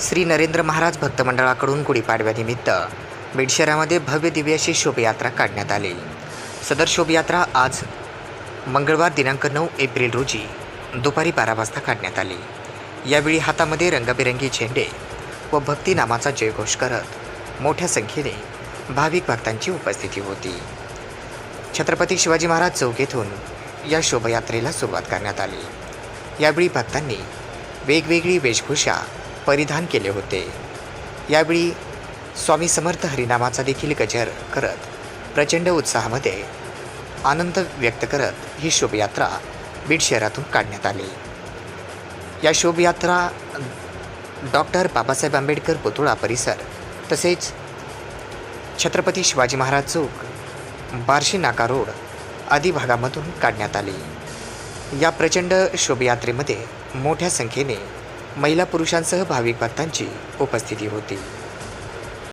श्री नरेंद्र महाराज भक्त मंडळाकडून गुढीपाडव्यानिमित्त बीड शहरामध्ये भव्य दिव्य अशी शोभायात्रा काढण्यात आली। सदर शोभायात्रा आज मंगळवार दिनांक 9 एप्रिल रोजी दुपारी 12 वाजता काढण्यात आली। यावेळी हातामध्ये रंगबिरंगी झेंडे व भक्ती नामाचा जयघोष करत मोठ्या संख्येने भाविक भक्तांची उपस्थिती होती। छत्रपती शिवाजी महाराज चौक येथून या शोभायात्रेला सुरुवात करण्यात आली। यावेळी भक्तांनी वेगवेगळी वेशभूषा परिधान केले होते। यावेळी स्वामी समर्थ हरिनामाचा देखील गजर करत प्रचंड उत्साहामध्ये आनंद व्यक्त करत ही शोभायात्रा बीड शहरातून काढण्यात आली। या शोभायात्रा डॉक्टर बाबासाहेब आंबेडकर पुतळा परिसर तसेच छत्रपती शिवाजी महाराज चौक, बार्शी नाका रोड आदी भागामधून काढण्यात आली। या प्रचंड शोभायात्रेमध्ये मोठ्या संख्येने महिला पुरुषांसह भाविक भक्तांची उपस्थिती होती।